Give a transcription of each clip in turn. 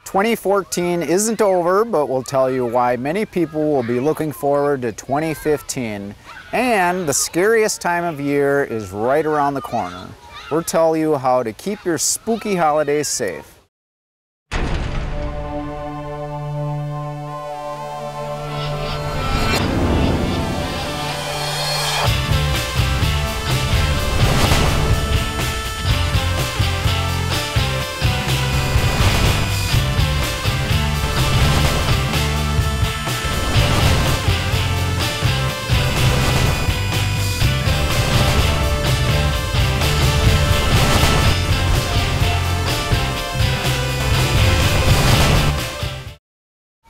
2014 isn't over, but we'll tell you why many people will be looking forward to 2015. And the scariest time of year is right around the corner. We'll tell you how to keep your spooky holidays safe.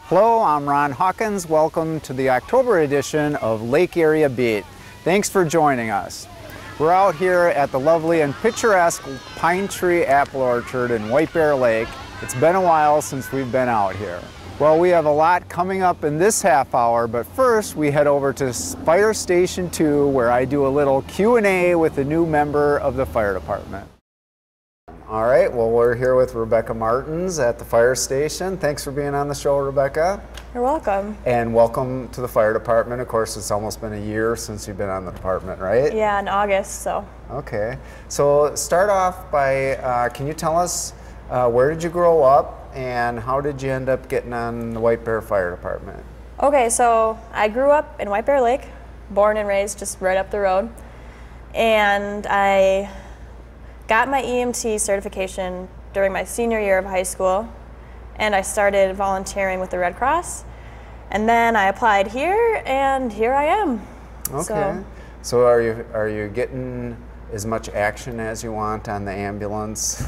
Hello, I'm Ron Hawkins. Welcome to the October edition of Lake Area Beat. Thanks for joining us. We're out here at the lovely and picturesque Pine Tree Apple Orchard in White Bear Lake. It's been a while since we've been out here. Well, we have a lot coming up in this half hour, but first we head over to Fire Station 2 where I do a little Q&A with a new member of the fire department. All right, well, we're here with Rebecca Martens at the fire station. Thanks for being on the show, Rebecca. You're welcome. And welcome to the fire department. Of course, it's almost been a year since you've been on the department, right? Yeah, in August, so. Okay, so start off by, can you tell us where did you grow up and how did you end up getting on the White Bear Fire Department? Okay, so I grew up in White Bear Lake, born and raised just right up the road. And I got my EMT certification during my senior year of high school, and I started volunteering with the Red Cross. And then I applied here, and here I am. Okay. So are you getting as much action as you want on the ambulance?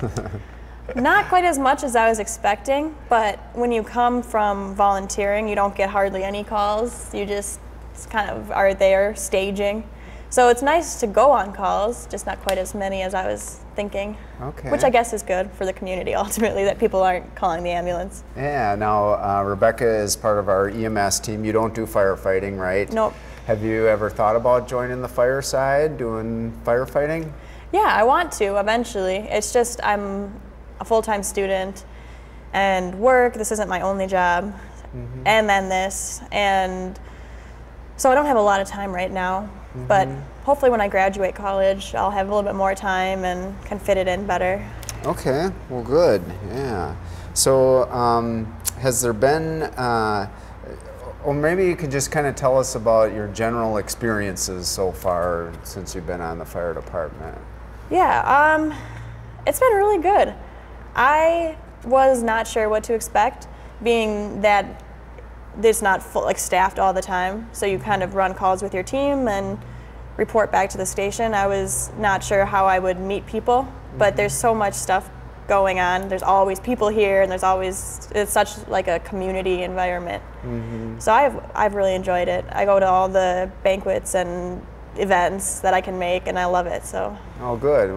Not quite as much as I was expecting, but when you come from volunteering, you don't get hardly any calls. You just kind of are there staging. So it's nice to go on calls, just not quite as many as I was thinking. Okay. Which I guess is good for the community ultimately, that people aren't calling the ambulance. Yeah, now Rebecca is part of our EMS team. You don't do firefighting, right? Nope. Have you ever thought about joining the fire side, doing firefighting? Yeah, I want to eventually. It's just I'm a full-time student and work. This isn't my only job. And then this. And so I don't have a lot of time right now. But hopefully when I graduate college, I'll have a little bit more time and can fit it in better. Okay, well good, yeah. So has there been, or maybe you could just kind of tell us about your general experiences so far since you've been on the fire department. Yeah, it's been really good. I was not sure what to expect, being that it's not full, like staffed all the time, so you kind of run calls with your team and report back to the station. I was not sure how I would meet people, but there's so much stuff going on. There's always people here, and it's such like a community environment. So I've really enjoyed it. I go to all the banquets and events that I can make, and I love it. So. Oh, good.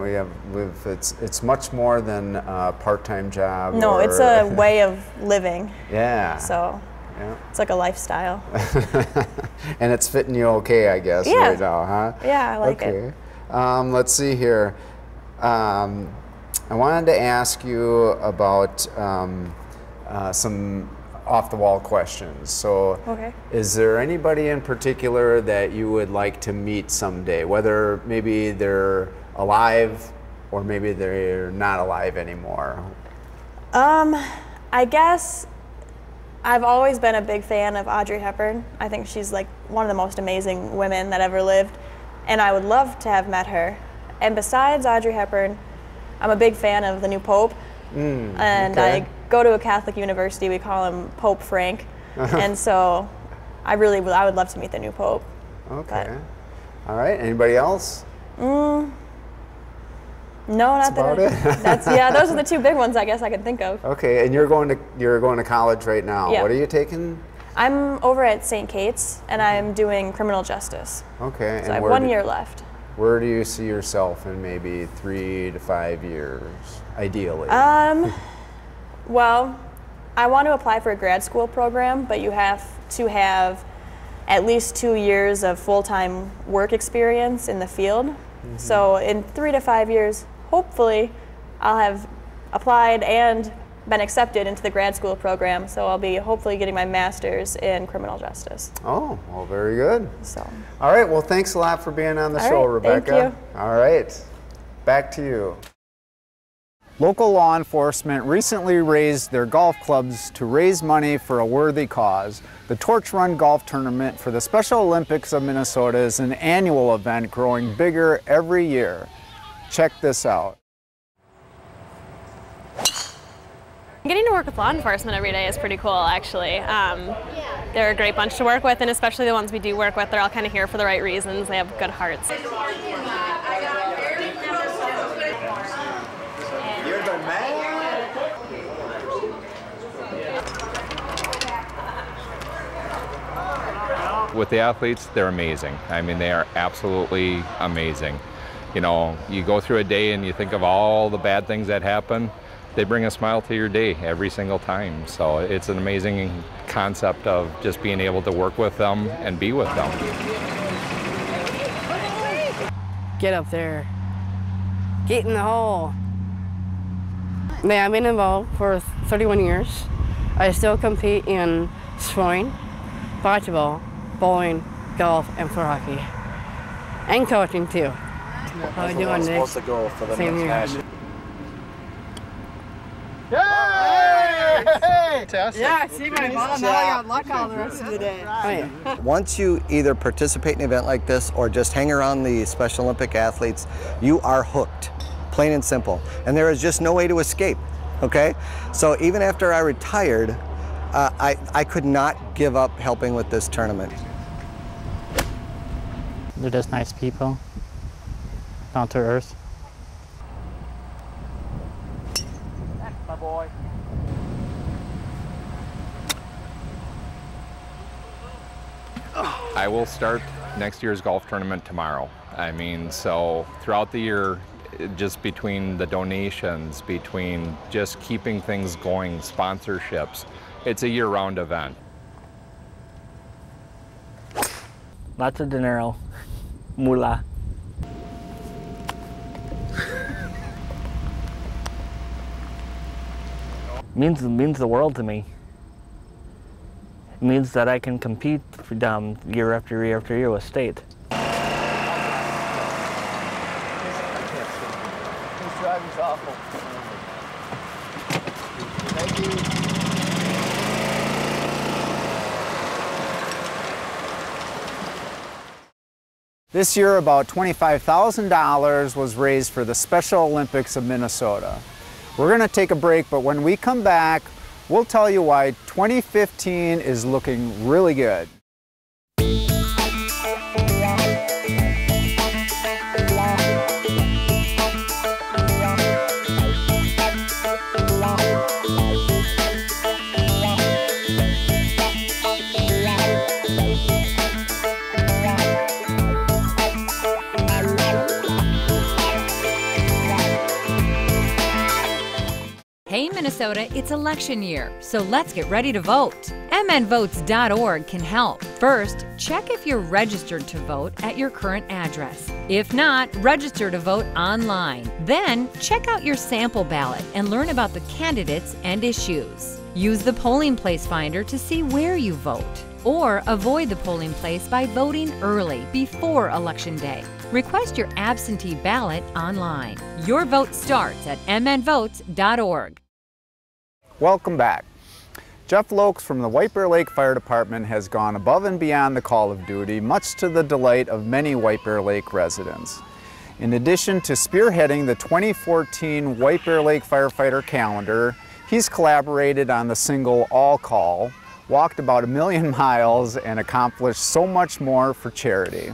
It's much more than a part-time job. No, it's a way of living. Yeah. So. Yeah. It's like a lifestyle. And it's fitting you okay, I guess, right now, huh? Yeah, I like it. Let's see here. I wanted to ask you about some off-the-wall questions. So, is there anybody in particular that you would like to meet someday, whether maybe they're alive or maybe they're not alive anymore? I guess I've always been a big fan of Audrey Hepburn. I think she's like one of the most amazing women that ever lived, and I would love to have met her. And besides Audrey Hepburn, I'm a big fan of the new Pope, and I go to a Catholic university. We call him Pope Frank, and so I would love to meet the new Pope. Okay. All right. Anybody else? No, not that. That's those are the two big ones I guess I can think of. Okay, and you're going to college right now. Yeah. What are you taking? I'm over at St. Kate's, and I'm doing criminal justice. Okay. So I have 1 year left. Where do you see yourself in maybe 3 to 5 years, ideally? Well, I want to apply for a grad school program, but you have to have at least 2 years of full-time work experience in the field. So in 3 to 5 years, hopefully, I'll have applied and been accepted into the grad school program, so I'll be hopefully getting my master's in criminal justice. Oh, well, very good. So. All right, well, thanks a lot for being on the show, right, Rebecca. thank you. All right, back to you. Local law enforcement recently raised their golf clubs to raise money for a worthy cause. The Torch Run Golf Tournament for the Special Olympics of Minnesota is an annual event growing bigger every year. Check this out. Getting to work with law enforcement every day is pretty cool, actually. They're a great bunch to work with, and especially the ones we do work with, they're all kind of here for the right reasons. They have good hearts. With the athletes, they're amazing. I mean, they are absolutely amazing. You know, you go through a day and you think of all the bad things that happen, they bring a smile to your day every single time. So it's an amazing concept of just being able to work with them and be with them. Get up there. Get in the hole. Yeah, I've been involved for 31 years. I still compete in swimming, bocce, bowling, golf, and floor hockey. And coaching too. How are you doing, Nick? Supposed to go for the Same next here. match. Hey! Yeah, see my mom. Now I got luck all the rest of the day. Oh, yeah. Once you either participate in an event like this or just hang around the Special Olympic athletes, you are hooked, plain and simple. And there is just no way to escape, okay? So even after I retired, I could not give up helping with this tournament. They're just nice people, down to earth. My boy. I will start next year's golf tournament tomorrow. I mean, so throughout the year, just between the donations, between just keeping things going, sponsorships, it's a year-round event. Lots of dinero, moolah. means the world to me. It means that I can compete year after year after year with state. Thank you. This year, about $25,000 was raised for the Special Olympics of Minnesota. We're going to take a break, but when we come back, we'll tell you why 2015 is looking really good. Hey Minnesota, it's election year, so let's get ready to vote. mnvotes.org can help. First, check if you're registered to vote at your current address. If not, register to vote online. Then, check out your sample ballot and learn about the candidates and issues. Use the polling place finder to see where you vote. Or avoid the polling place by voting early, before Election Day. Request your absentee ballot online. Your vote starts at mnvotes.org. Welcome back. Jeff Loeks from the White Bear Lake Fire Department has gone above and beyond the call of duty, much to the delight of many White Bear Lake residents. In addition to spearheading the 2014 White Bear Lake Firefighter Calendar, he's collaborated on the single All Call, walked about 1 million miles, and accomplished so much more for charity.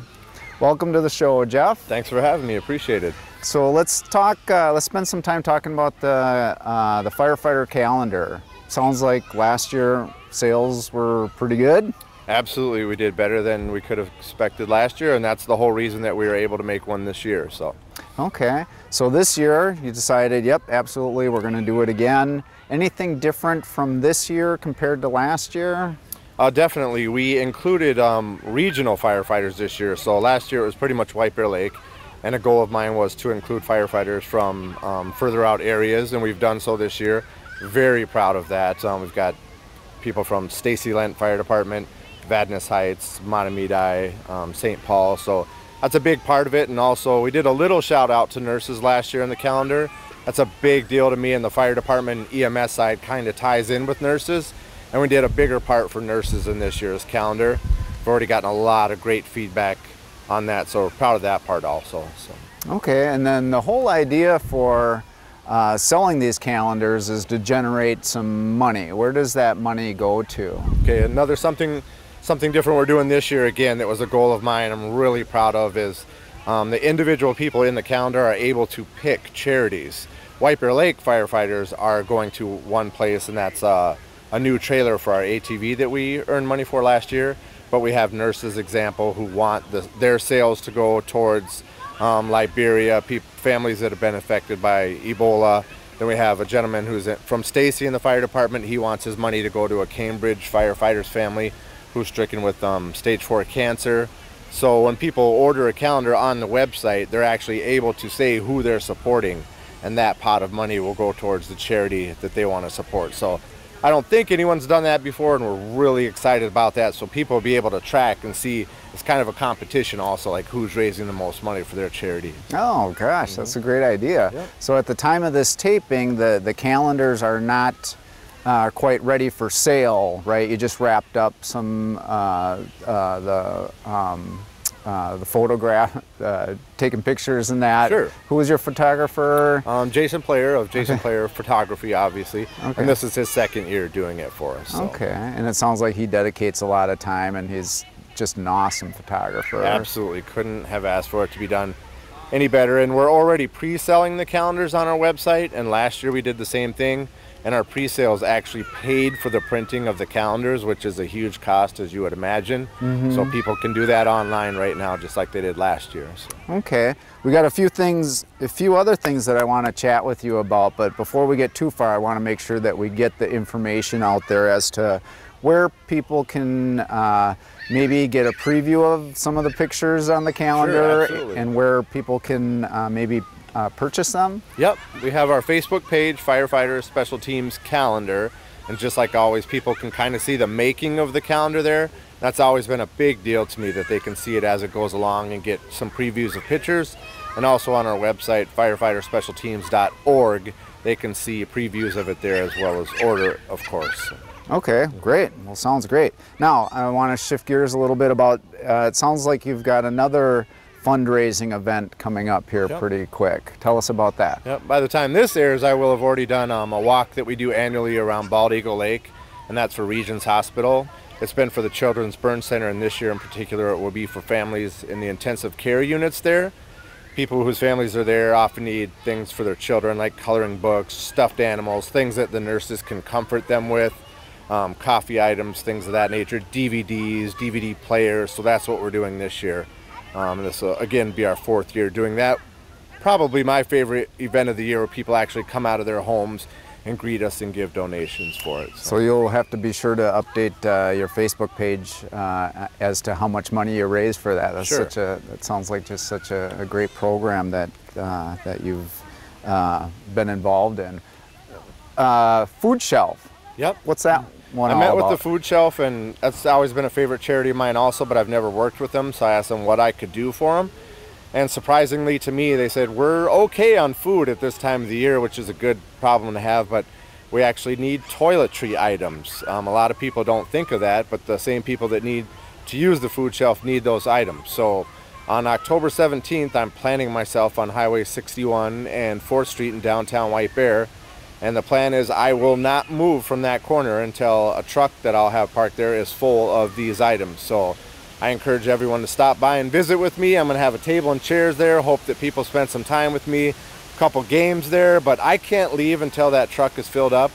Welcome to the show, Jeff. Thanks for having me, appreciate it. So let's talk, let's spend some time talking about the firefighter calendar. Sounds like last year sales were pretty good. Absolutely, we did better than we could have expected last year, and that's the whole reason that we were able to make one this year. So. Okay, so this year you decided, yep, absolutely, we're going to do it again. Anything different from this year compared to last year? Definitely, we included regional firefighters this year. So last year it was pretty much White Bear Lake, and a goal of mine was to include firefighters from further out areas, and we've done so this year. very proud of that. We've got people from Stacy Lent Fire Department, Vadnais Heights, Mahtomedi, St. Paul. So that's a big part of it. And also we did a little shout out to nurses last year in the calendar. That's a big deal to me, and the fire department and EMS side kind of ties in with nurses. And we did a bigger part for nurses in this year's calendar. We've already gotten a lot of great feedback on that, so we're proud of that part also. So. Okay, and then the whole idea for selling these calendars is to generate some money. Where does that money go to? Okay, another something different we're doing this year, again, that was a goal of mine I'm really proud of, is the individual people in the calendar are able to pick charities. White Bear Lake firefighters are going to one place, and that's a new trailer for our ATV that we earned money for last year. But we have nurses, example, who want their sales to go towards Liberia, families that have been affected by Ebola. Then we have a gentleman who's from Stacy in the fire department. He wants his money to go to a Cambridge firefighter's family who's stricken with stage 4 cancer. So when people order a calendar on the website, they're actually able to say who they're supporting, and that pot of money will go towards the charity that they want to support. So I don't think anyone's done that before, and we're really excited about that, so people will be able to track and see. It's kind of a competition also, like who's raising the most money for their charity. Oh gosh, that's a great idea. Yep. So at the time of this taping, the calendars are not quite ready for sale, right? You just wrapped up some the photograph, taking pictures and that. Sure. Who was your photographer? Jason Player of Jason Player Photography, obviously. Okay. And this is his second year doing it for us. So. Okay, and it sounds like he dedicates a lot of time, and he's just an awesome photographer. Absolutely, couldn't have asked for it to be done any better. And we're already pre-selling the calendars on our website, and last year we did the same thing. And our pre-sales actually paid for the printing of the calendars, which is a huge cost, as you would imagine. So people can do that online right now, just like they did last year. So. Okay, we got a few other things that I want to chat with you about, but before we get too far, I want to make sure that we get the information out there as to where people can maybe get a preview of some of the pictures on the calendar. Sure, and where people can maybe purchase them. Yep, we have our Facebook page, Firefighter Special Teams Calendar, and just like always, people can kind of see the making of the calendar there. That's always been a big deal to me, that they can see it as it goes along and get some previews of pictures. And also on our website, firefighterspecialteams.org, they can see previews of it there, as well as order, of course. Okay, great. Well, sounds great. Now, I want to shift gears a little bit about, it sounds like you've got another fundraising event coming up here pretty quick. Tell us about that. Yep. By the time this airs, I will have already done a walk that we do annually around Bald Eagle Lake, and that's for Regions Hospital. It's been for the Children's Burn Center, and this year in particular it will be for families in the intensive care units there. People whose families are there often need things for their children, like coloring books, stuffed animals, things that the nurses can comfort them with, coffee items, things of that nature, DVDs, DVD players. So that's what we're doing this year. This will again be our 4th year doing that. Probably my favorite event of the year, where people actually come out of their homes and greet us and give donations for it. So you'll have to be sure to update your Facebook page as to how much money you raised for that. That's Sure. that sounds like just such a great program that that you've been involved in. Food Shelf. Yep. What's that one I all met with about? the Food Shelf, and that's always been a favorite charity of mine also, but I've never worked with them, so I asked them what I could do for them. And surprisingly to me, they said, we're okay on food at this time of the year, which is a good problem to have, but we actually need toiletry items. A lot of people don't think of that, but the same people that need to use the Food Shelf need those items. So on October 17th, I'm planning myself on Highway 61 and 4th Street in downtown White Bear. And the plan is I will not move from that corner until a truck that I'll have parked there is full of these items. So I encourage everyone to stop by and visit with me. I'm going to have a table and chairs there. Hope that people spend some time with me. A couple games there, but I can't leave until that truck is filled up.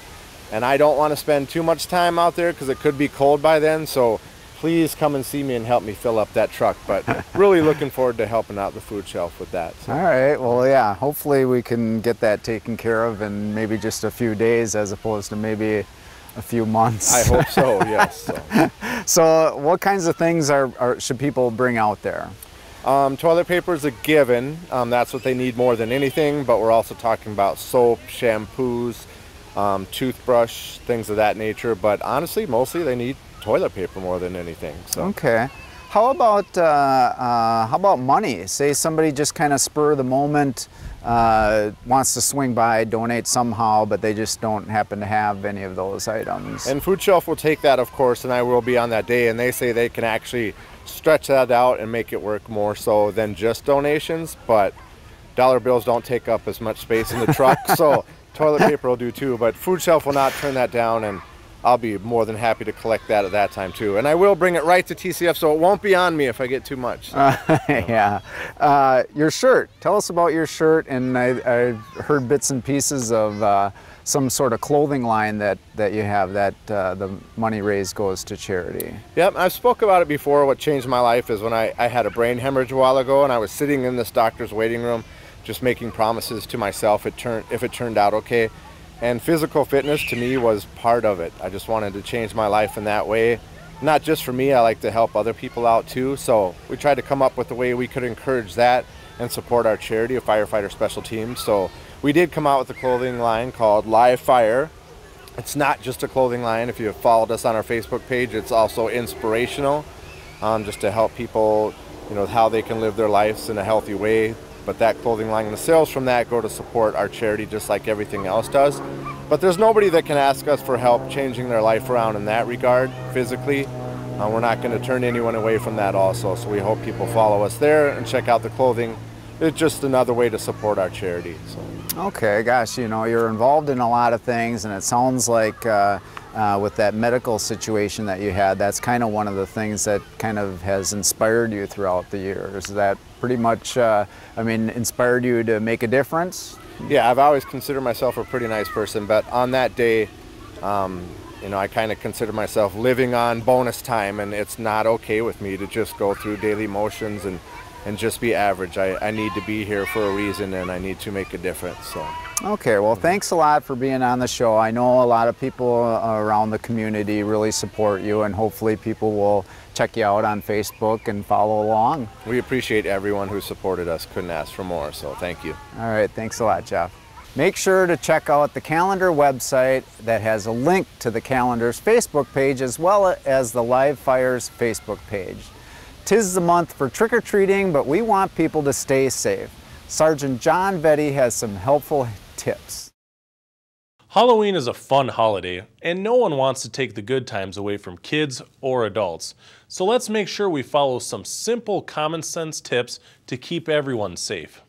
And I don't want to spend too much time out there because it could be cold by then. So please come and see me and help me fill up that truck. But really looking forward to helping out the Food Shelf with that. So. All right, well, yeah, hopefully we can get that taken care of in maybe just a few days as opposed to maybe a few months. I hope so, yes. So, so what kinds of things should people bring out there? Toilet paper is a given. That's what they need more than anything, but we're also talking about soap, shampoos, toothbrush, things of that nature. But honestly, mostly they need toilet paper more than anything. So. Okay. How about money? Say somebody just kind of spur of the moment wants to swing by, donate somehow, but they just don't happen to have any of those items. And Food Shelf will take that, of course, and I will be on that day, and they say they can actually stretch that out and make it work more so than just donations, but dollar bills don't take up as much space in the truck, so toilet paper will do too, but Food Shelf will not turn that down, and I'll be more than happy to collect that at that time too. And I will bring it right to TCF, so it won't be on me if I get too much. Yeah. Your shirt. Tell us about your shirt. And I heard bits and pieces of some sort of clothing line that you have that the money raised goes to charity. Yep, I've spoke about it before. What changed my life is when I had a brain hemorrhage a while ago, and I was sitting in this doctor's waiting room just making promises to myself if it turned out okay. And physical fitness to me was part of it. I just wanted to change my life in that way. Not just for me, I like to help other people out too. So we tried to come up with a way we could encourage that and support our charity, a firefighter special team. So we did come out with a clothing line called Live Fire. It's not just a clothing line. If you have followed us on our Facebook page, it's also inspirational, just to help people, how they can live their lives in a healthy way. But that clothing line and the sales from that go to support our charity just like everything else does. But there's nobody that can ask us for help changing their life around in that regard physically. We're not going to turn anyone away from that also. So we hope people follow us there and check out the clothing. It's just another way to support our charity. So. Okay, gosh, you're involved in a lot of things, and it sounds like with that medical situation that you had, that's kind of one of the things that kind of has inspired you throughout the years. That pretty much, inspired you to make a difference? Yeah, I've always considered myself a pretty nice person, but on that day, I kind of consider myself living on bonus time, and it's not okay with me to just go through daily motions and just be average. I need to be here for a reason, and I need to make a difference. So. Okay, well, thanks a lot for being on the show. I know a lot of people around the community really support you, and hopefully people will check you out on Facebook and follow along. We appreciate everyone who supported us. Couldn't ask for more, so thank you. All right, thanks a lot, Jeff. Make sure to check out the calendar website that has a link to the calendar's Facebook page as well as the Live Fire's Facebook page. 'Tis the month for trick-or-treating, but we want people to stay safe. Sergeant John Vetty has some helpful tips. Halloween is a fun holiday, and no one wants to take the good times away from kids or adults. So let's make sure we follow some simple common sense tips to keep everyone safe.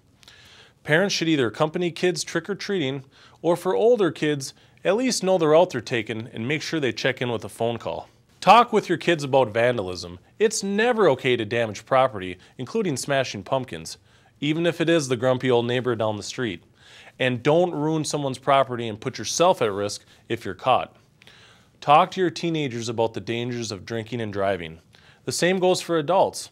Parents should either accompany kids trick-or-treating, or for older kids, at least know the route they're taking and make sure they check in with a phone call. Talk with your kids about vandalism. It's never okay to damage property, including smashing pumpkins, even if it is the grumpy old neighbor down the street. And don't ruin someone's property and put yourself at risk if you're caught. Talk to your teenagers about the dangers of drinking and driving. The same goes for adults.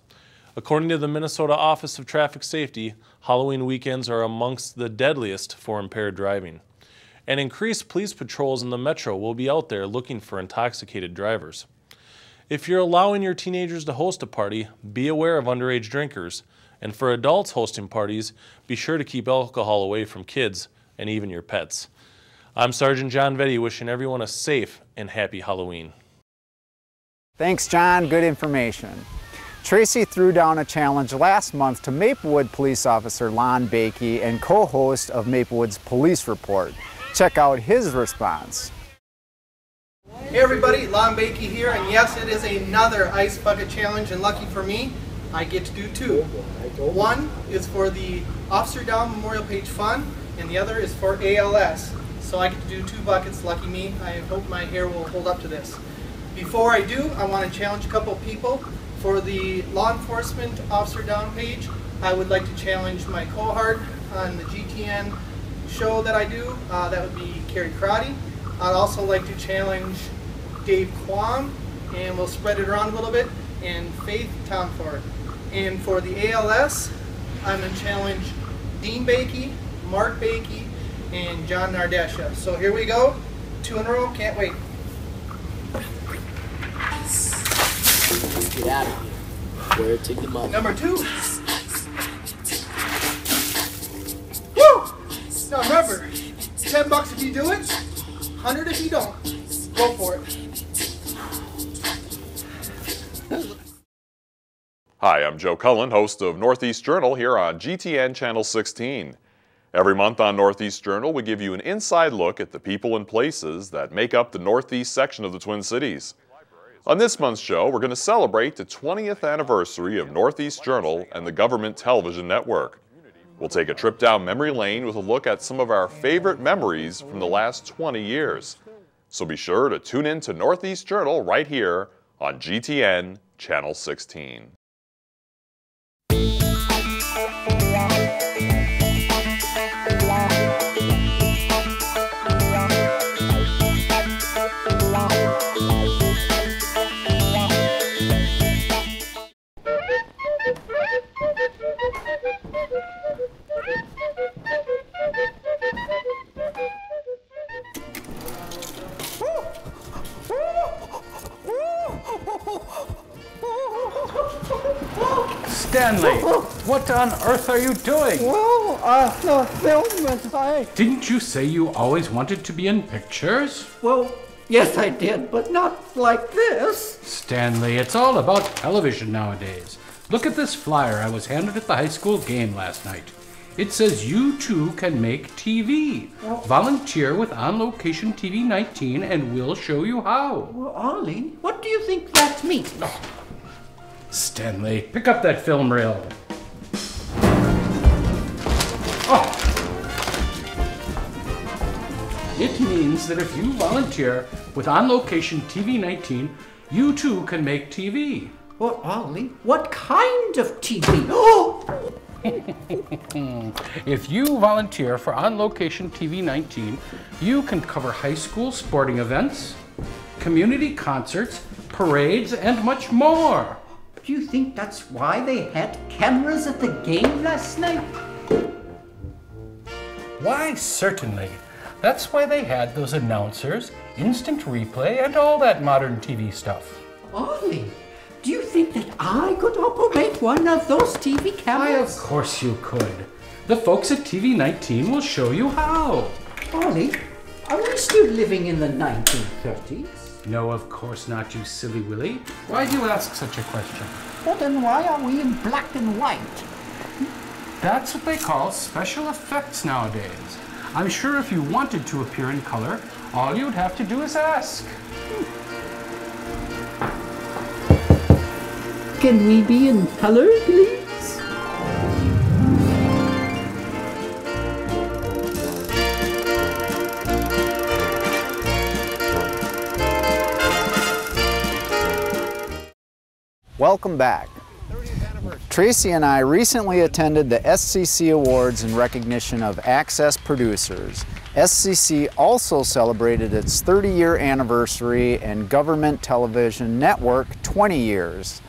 According to the Minnesota Office of Traffic Safety, Halloween weekends are amongst the deadliest for impaired driving. And increased police patrols in the metro will be out there looking for intoxicated drivers. If you're allowing your teenagers to host a party, be aware of underage drinkers. And for adults hosting parties, be sure to keep alcohol away from kids and even your pets. I'm Sergeant John Vetty, wishing everyone a safe and happy Halloween. Thanks, John. Good information. Tracy threw down a challenge last month to Maplewood Police Officer Lonn Bakey and co-host of Maplewood's Police Report. Check out his response. Hey everybody, Lonn Bakey here, and yes, it is another ice bucket challenge, and lucky for me, I get to do two. One is for the Officer Down Memorial Page Fund, and the other is for ALS. So I get to do two buckets, lucky me. I hope my hair will hold up to this. Before I do, I want to challenge a couple people. For the Law Enforcement Officer Down page, I would like to challenge my cohort on the GTN show that I do. That would be Carrie Crotty. I'd also like to challenge Dave Kwong, and we'll spread it around a little bit, and Faith Tomford. And for the ALS, I'm going to challenge Dean Bakey, Mark Bakey, and John Nardesha. So here we go. 2 in a row. Can't wait. Let's get out of here. Where to the mother. Number 2. Woo! Now remember, $10 if you do it, 100 if you don't. Go for it. Hi, I'm Joe Cullen, host of Northeast Journal here on GTN Channel 16. Every month on Northeast Journal, we give you an inside look at the people and places that make up the Northeast section of the Twin Cities. On this month's show, we're going to celebrate the 20th anniversary of Northeast Journal and the Government Television Network. We'll take a trip down memory lane with a look at some of our favorite memories from the last 20 years. So be sure to tune in to Northeast Journal right here on GTN Channel 16. Stanley, what on earth are you doing? Well, no, film. Didn't you say you always wanted to be in pictures? Well, yes, I did, but not like this. Stanley, it's all about television nowadays. Look at this flyer I was handed at the high school game last night. It says you too can make TV. Volunteer with On Location TV 19 and we'll show you how. Well, Ollie, what do you think that means? Stanley, pick up that film reel. Oh. It means that if you volunteer with On Location TV 19, you too can make TV. Well, Ollie, what kind of TV? Oh! If you volunteer for On Location TV 19, you can cover high school sporting events, community concerts, parades, and much more. Do you think that's why they had cameras at the game last night? Why, certainly. That's why they had those announcers, instant replay, and all that modern TV stuff. Ollie, do you think that I could operate one of those TV cameras? Why, of course you could. The folks at TV 19 will show you how. Ollie, are we still living in the 1930s? No, of course not, you silly Willy. Why do you ask such a question? Well, then why are we in black and white? That's what they call special effects nowadays. I'm sure if you wanted to appear in color, all you'd have to do is ask. Can we be in color, please? Welcome back. Tracy and I recently attended the SCC Awards in recognition of Access Producers. SCC also celebrated its 30-year anniversary and Government Television Network 20 years.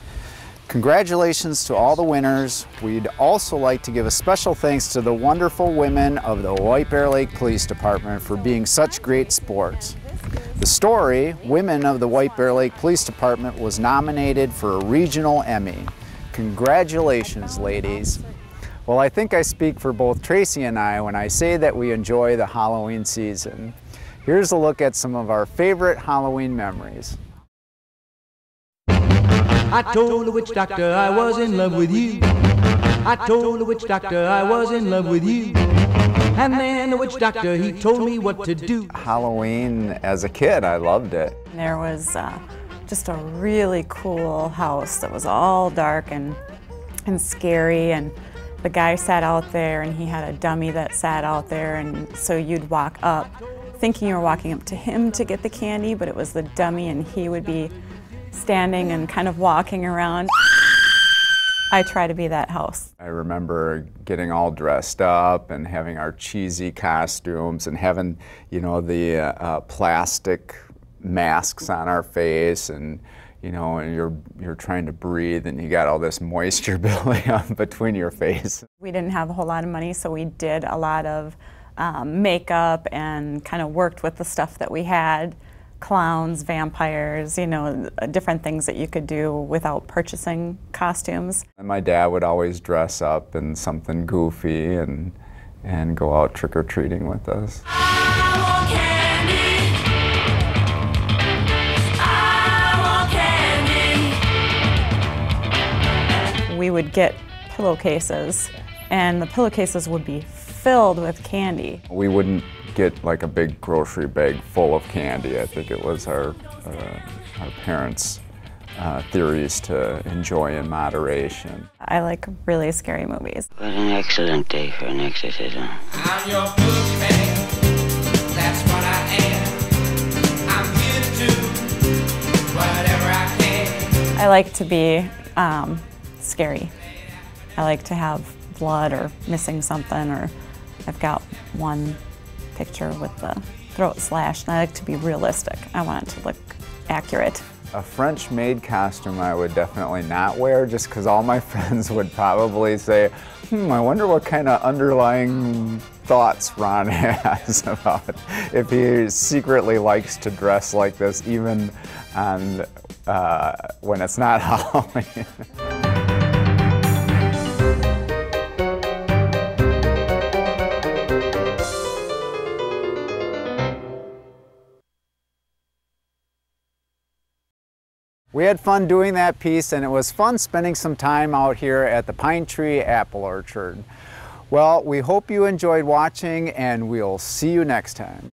Congratulations to all the winners. We'd also like to give a special thanks to the wonderful women of the White Bear Lake Police Department for being such great sports. The story, Women of the White Bear Lake Police Department, was nominated for a regional Emmy. Congratulations, ladies. Well, I think I speak for both Tracy and I when I say that we enjoy the Halloween season. Here's a look at some of our favorite Halloween memories. I told the witch doctor I was in love with you. I told the witch doctor I was in love with you. And then the witch doctor, he told me what to do. Halloween as a kid, I loved it. There was just a really cool house that was all dark and scary, and the guy sat out there and he had a dummy that sat out there, and so you'd walk up thinking you were walking up to him to get the candy, but it was the dummy and he would be standing and kind of walking around. I try to be that house. I remember getting all dressed up and having our cheesy costumes and having, you know, the plastic masks on our face, and you know, and you're trying to breathe and you got all this moisture building up between your face. We didn't have a whole lot of money, so we did a lot of makeup and kind of worked with the stuff that we had. Clowns, vampires, you know, different things that you could do without purchasing costumes. And my dad would always dress up in something goofy and go out trick-or-treating with us. I want candy. get pillowcases, and the pillowcases would be filled with candy. We wouldn't get like a big grocery bag full of candy. I think it was our parents' theories to enjoy in moderation. I like really scary movies. What an excellent day for an exorcism. I'm your boogeyman, that's what I am. I'm here to do whatever I can. I like to be scary. I like to have blood or missing something, or I've got one picture with the throat slashed, and I like to be realistic. I want it to look accurate. A French maid costume I would definitely not wear, just because all my friends would probably say, I wonder what kind of underlying thoughts Ron has about if he secretly likes to dress like this, even on, when it's not Halloween. We had fun doing that piece, and it was fun spending some time out here at the Pine Tree Apple Orchard. Well, we hope you enjoyed watching, and we'll see you next time.